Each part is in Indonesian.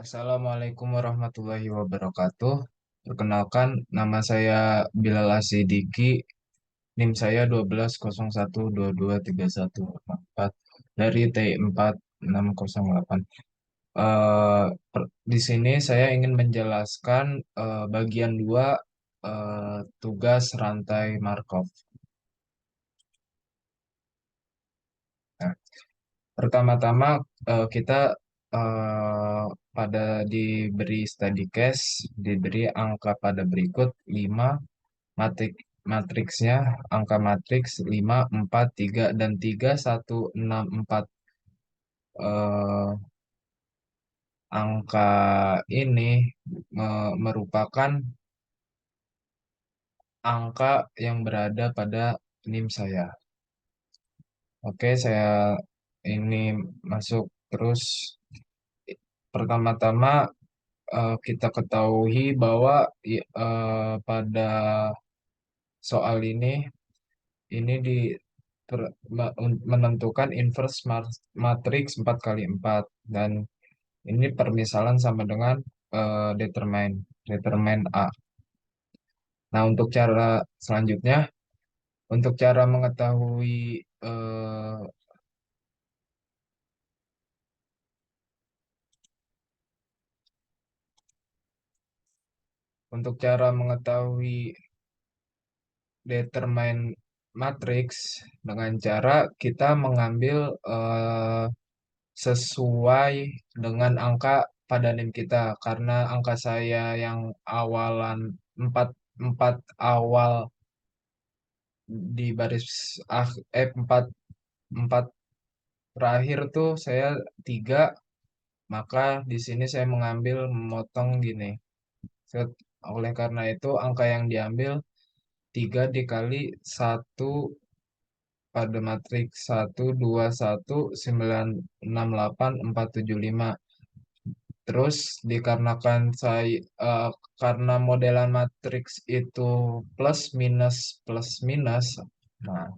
Assalamualaikum warahmatullahi wabarakatuh. Perkenalkan, nama saya Bilal Asidiki, NIM saya 1201223144 dari T4608. Di sini saya ingin menjelaskan bagian 2 tugas rantai Markov. Nah, pertama-tama kita eh, pada diberi study case, diberi angka pada berikut 5 matriksnya, angka matriks 5 4 3 dan 3 1 6 4. eh, Angka ini merupakan angka yang berada pada NIM saya. Oke, saya ini masuk terus. Pertama-tama kita ketahui bahwa pada soal ini menentukan inverse matriks 4 kali 4 dan ini permisalan sama dengan determine A. Nah, untuk cara mengetahui untuk cara mengetahui determine matriks dengan cara kita mengambil sesuai dengan angka pada NIM kita, karena angka saya yang awalan 4 4 awal di baris 4 4 terakhir tuh saya 3, maka di sini saya mengambil memotong gini. Set. Oleh karena itu angka yang diambil 3 dikali 1 pada matriks 1 2 1 9 6 8 4 7 5. Terus dikarenakan karena modelan matriks itu plus minus, nah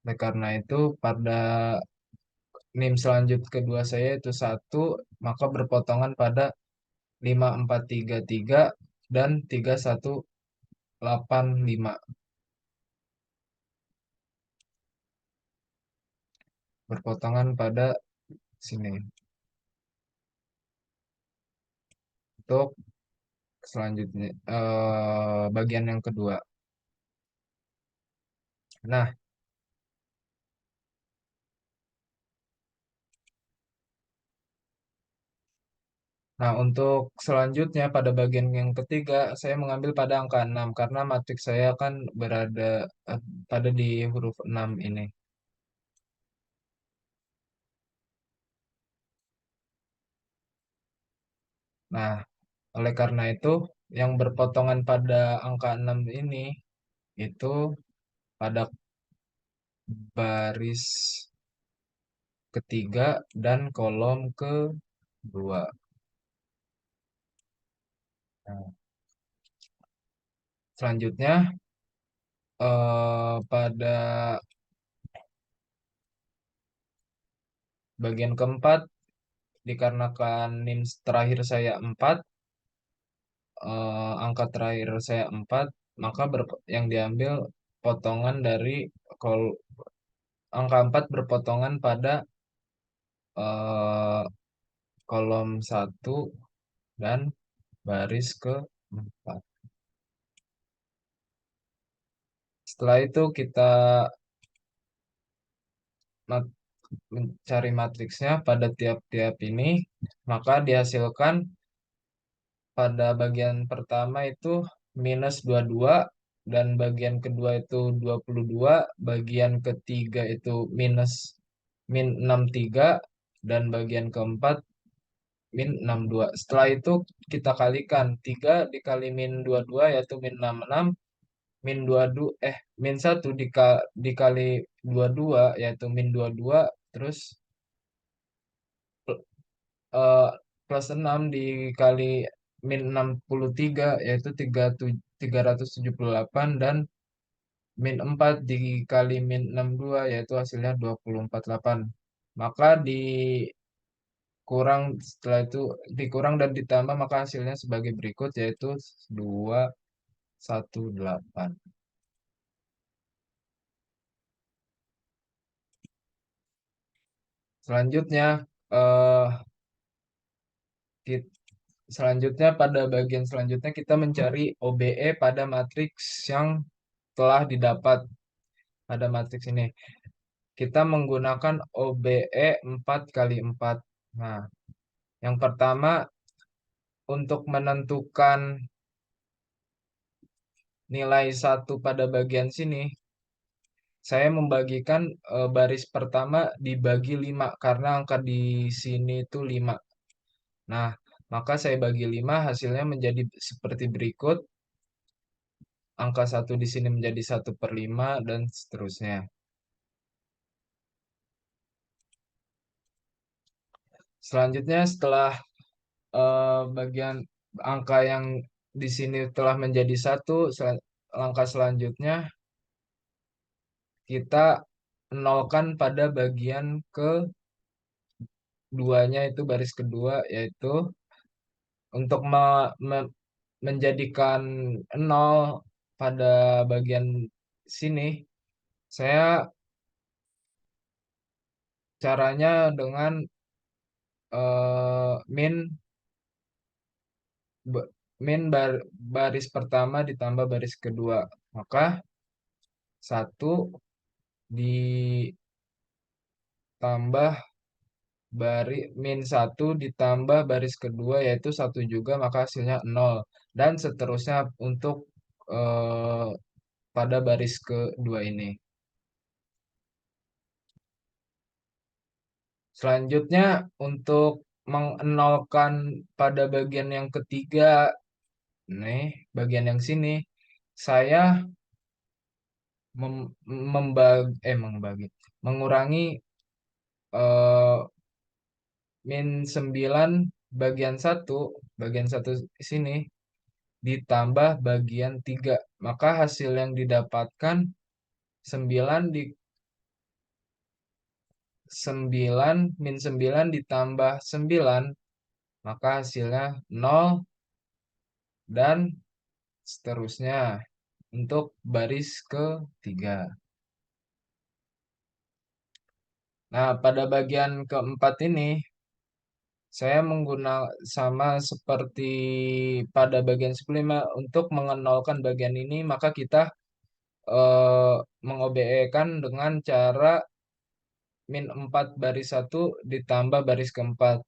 oleh karena itu pada NIM selanjut kedua saya itu 1, maka berpotongan pada 5433 dan 3185, berpotongan pada sini. Untuk selanjutnya bagian yang kedua. Nah, untuk selanjutnya pada bagian yang ketiga, saya mengambil pada angka 6 karena matriks saya kan berada pada di huruf 6 ini. Nah, oleh karena itu yang berpotongan pada angka 6 ini itu pada baris ketiga dan kolom kedua. Nah, selanjutnya pada bagian keempat, dikarenakan NIM terakhir saya 4, angka terakhir saya 4, maka yang diambil potongan dari kol angka 4 berpotongan pada eh, kolom satu dan baris keempat. Setelah itu kita mat- mencari matriksnya pada tiap-tiap ini, maka dihasilkan pada bagian pertama itu minus 22, dan bagian kedua itu 22, bagian ketiga itu min 63, dan bagian keempat min 62. Setelah itu kita kalikan 3 dikali min 22 yaitu min 66, min 22 min 1 dikali 22 yaitu min 22, terus eh, plus 6 dikali min 63 yaitu 378, dan min 4 dikali min 62 yaitu hasilnya 248. Maka kurang setelah itu dikurang dan ditambah maka hasilnya sebagai berikut yaitu 218. Selanjutnya eh kit- selanjutnya pada bagian selanjutnya kita mencari OBE pada matriks yang telah didapat pada matriks ini. Kita menggunakan OBE 4 kali 4. Nah, yang pertama untuk menentukan nilai satu pada bagian sini, saya membagikan baris pertama dibagi 5 karena angka di sini itu 5. Nah, maka saya bagi 5 hasilnya menjadi seperti berikut. Angka satu di sini menjadi 1/5 dan seterusnya. Selanjutnya setelah bagian angka yang di sini telah menjadi 1, langkah selanjutnya kita nolkan pada bagian keduanya itu baris kedua yaitu untuk menjadikan nol pada bagian sini saya caranya dengan min ba- baris pertama ditambah baris kedua. Maka satu ditambah min satu ditambah baris kedua yaitu satu juga maka hasilnya nol. Dan seterusnya untuk eh, pada baris kedua ini. Selanjutnya untuk mengenolkan pada bagian yang ketiga, nih bagian yang sini, saya membagi, mengurangi eh, min 9 bagian satu sini ditambah bagian 3 maka hasil yang didapatkan 9 di 9 min 9 ditambah 9 maka hasilnya 0 dan seterusnya untuk baris ketiga. Nah, pada bagian keempat ini saya menggunakan sama seperti pada bagian sebelumnya untuk mengenolkan bagian ini maka kita eh, mengobekan dengan cara min 4 baris satu ditambah baris keempat.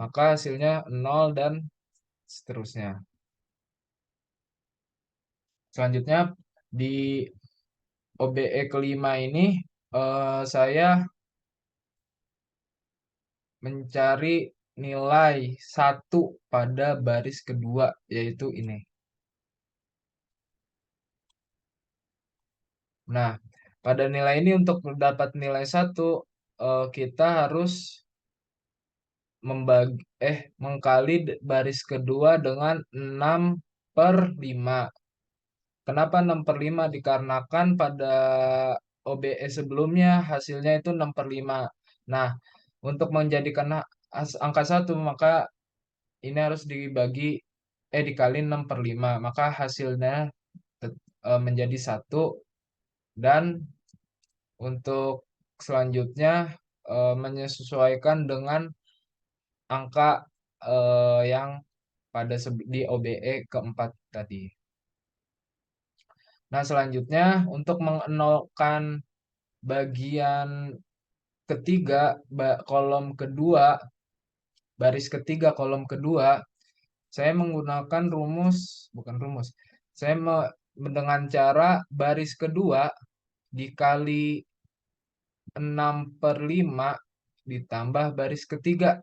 Maka hasilnya 0 dan seterusnya. Selanjutnya di OBE kelima ini saya mencari nilai satu pada baris kedua yaitu ini. Nah, pada nilai ini untuk mendapat nilai satu kita harus mengkali baris kedua dengan 6/5. Kenapa 6/5? Dikarenakan pada OBE sebelumnya hasilnya itu 6/5. Nah, untuk menjadikan angka satu maka ini harus dikali 6/5. Maka hasilnya menjadi satu dan untuk selanjutnya menyesuaikan dengan angka yang pada di OBE keempat tadi. Nah, selanjutnya untuk mengenolkan bagian ketiga, kolom kedua, baris ketiga, kolom kedua, saya menggunakan bukan rumus, saya dengan cara baris kedua dikali 6/5 ditambah baris ketiga.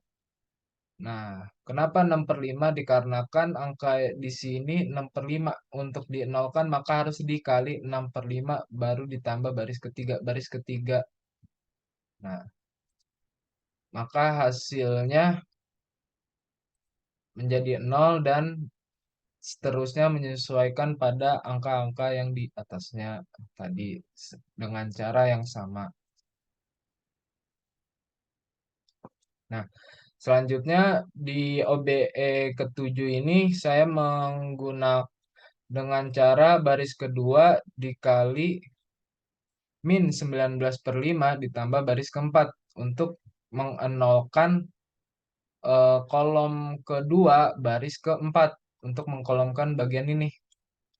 Nah, kenapa 6/5? Dikarenakan angka di sini 6/5 untuk dienolkan maka harus dikali 6/5 baru ditambah baris ketiga. Baris ketiga. Nah, maka hasilnya menjadi 0 dan seterusnya menyesuaikan pada angka-angka yang di atasnya tadi dengan cara yang sama. Nah, selanjutnya di OBE ketujuh ini saya menggunakan dengan cara baris kedua dikali min 19/5 ditambah baris keempat untuk mengenolkan kolom kedua baris keempat untuk mengkolomkan bagian ini.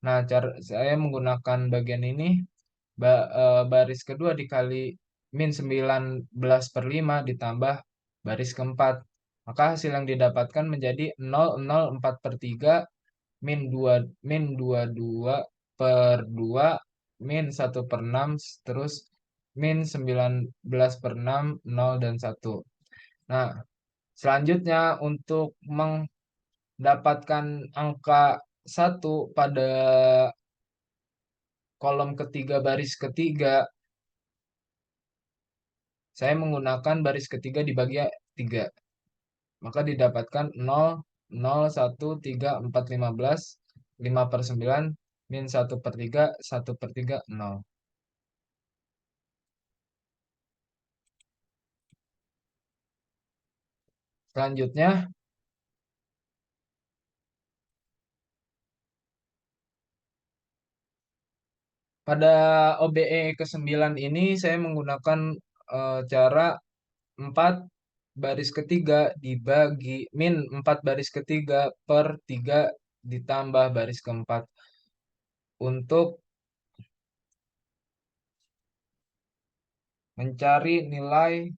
Nah, cara saya menggunakan bagian ini baris kedua dikali min 19/5 ditambah baris keempat. Maka hasil yang didapatkan menjadi 0,04/3 min 22 min 1/6 terus min 19/6 0 dan 1. Nah, selanjutnya untuk mendapatkan angka 1 pada kolom ketiga baris ketiga, saya menggunakan baris ketiga dibagi 3. Maka didapatkan 0, 0, 1, 3, 4, 15, 5/9, min 1/3, 1/3, 0. Selanjutnya, pada OBE ke-9 ini saya menggunakan cara 4 baris ketiga dibagi min 4 baris ketiga per 3 ditambah baris keempat untuk mencari nilai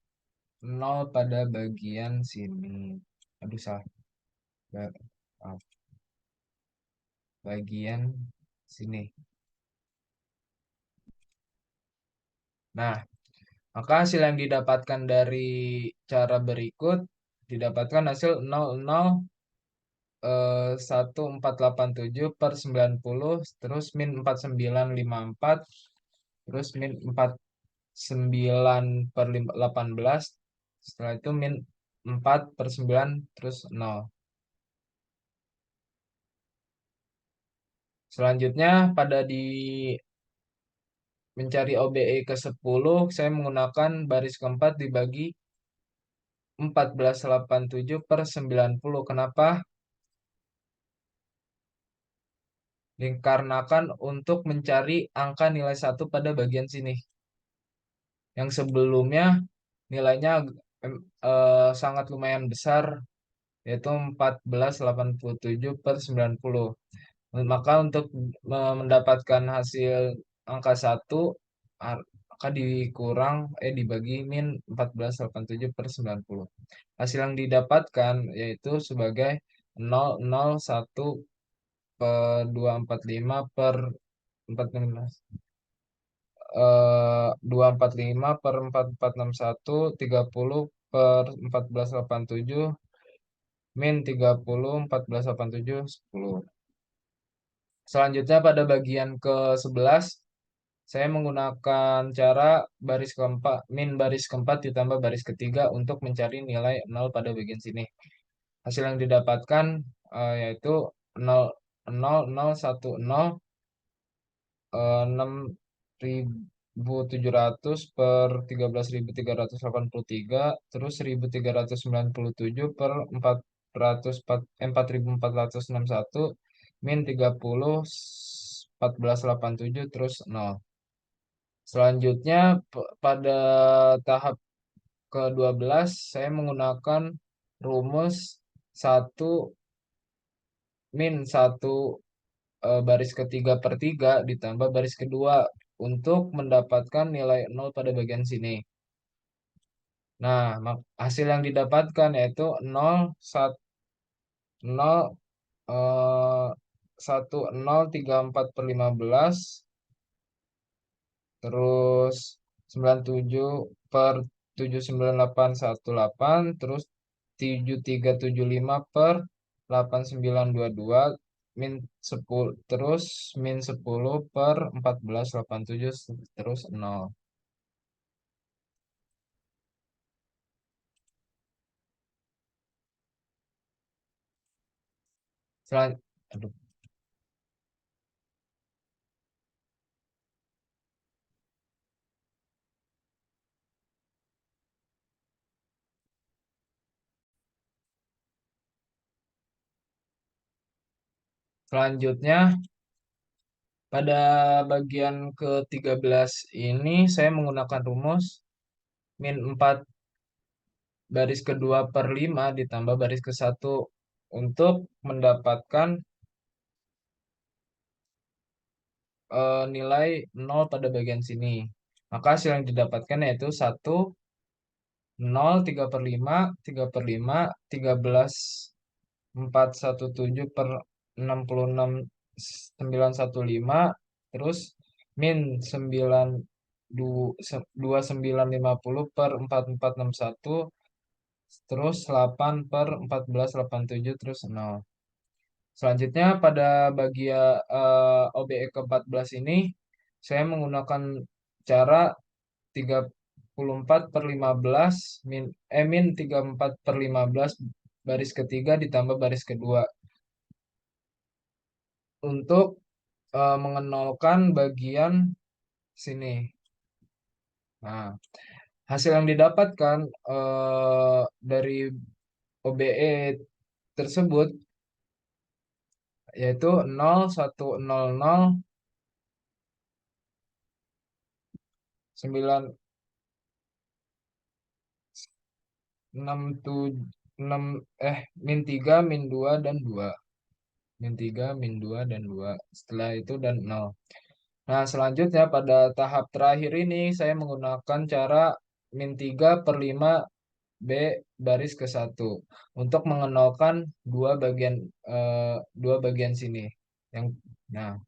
0 pada bagian sini. Aduh, salah. Maaf, bagian sini. Nah, maka hasil yang didapatkan dari cara berikut didapatkan hasil 0,01487/90 terus min 4954 terus min 49/18 setelah itu min 4/9 terus 0. Selanjutnya pada di mencari OBE ke-10 saya menggunakan baris keempat dibagi 1487/90. Kenapa? Dikarenakan untuk mencari angka nilai 1 pada bagian sini. Yang sebelumnya nilainya sangat lumayan besar, yaitu 1487/90. Maka untuk mendapatkan hasil angka 1, maka dibagi min 1487/90. Hasil yang didapatkan yaitu sebagai 0,01 per 245 per 416, 245 per 4461 30 per 1487 min 30 1487 10. Selanjutnya pada bagian ke-11 saya menggunakan cara baris keempat min baris keempat ditambah baris ketiga untuk mencari nilai 0 pada bagian sini. Hasil yang didapatkan yaitu 0,0010 6.700 per 13.383 terus 1.397 per 4.461 min 30 1487 terus 0. Selanjutnya pada tahap ke-12 saya menggunakan rumus 1 min 1 baris ketiga per 3 ditambah baris kedua untuk mendapatkan nilai 0 pada bagian sini. Nah, hasil yang didapatkan yaitu 0, 1, 0, 1034/15 terus 97 per 79818 terus 7375 per 8922 min 10 terus min 10 per 1487 terus 0. Selan Aduh. Selanjutnya, pada bagian ke-13 ini saya menggunakan rumus min 4 baris kedua per 5 ditambah baris ke satu untuk mendapatkan nilai nol pada bagian sini. Maka hasil yang didapatkan yaitu 1, 0, 3 per 5, 3 per 5, 13, 417 per 66, 915, terus min 9, 2950 per 4461, terus 8 per 1487, terus 0. Selanjutnya pada bagian OBE ke-14 ini, saya menggunakan cara 34 per 15 min 34 per 15 baris ketiga ditambah baris kedua untuk mengenolkan bagian sini. Nah, hasil yang didapatkan dari OBE tersebut yaitu 0,100, 9, 6, 6, min 3, min 2 dan 2. Min 3, min 2 dan 2. Setelah itu dan 0. Nah, selanjutnya pada tahap terakhir ini saya menggunakan cara min 3 per 5 B baris ke satu untuk mengenalkan dua bagian sini. Yang nah,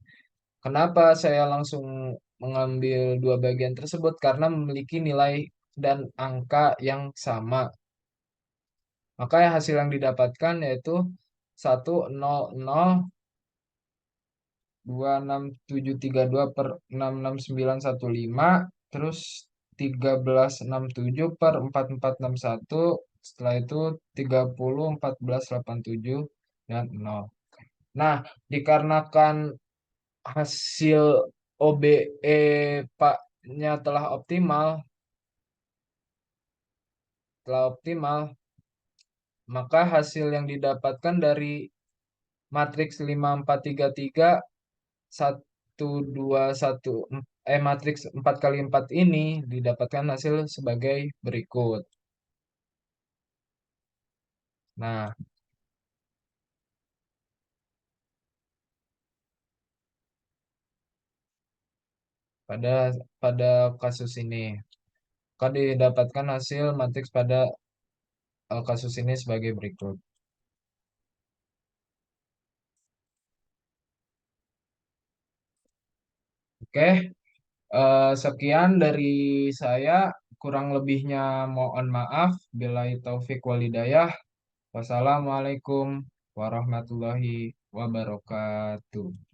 kenapa saya langsung mengambil dua bagian tersebut? Karena memiliki nilai dan angka yang sama. Maka hasil yang didapatkan yaitu 100,26732 per 66915, terus 1367 per 4461, setelah itu 30, 1487 dan 0. Nah, dikarenakan hasil OBE Pak-nya telah optimal, maka hasil yang didapatkan dari matriks 5433 121 matriks 4 kali 4 ini didapatkan hasil sebagai berikut. Nah, pada pada kasus ini akan didapatkan hasil matriks pada kasus ini sebagai berikut. Oke, sekian dari saya. Kurang lebihnya mohon maaf. Billahi taufik walhidayah. Wassalamualaikum warahmatullahi wabarakatuh.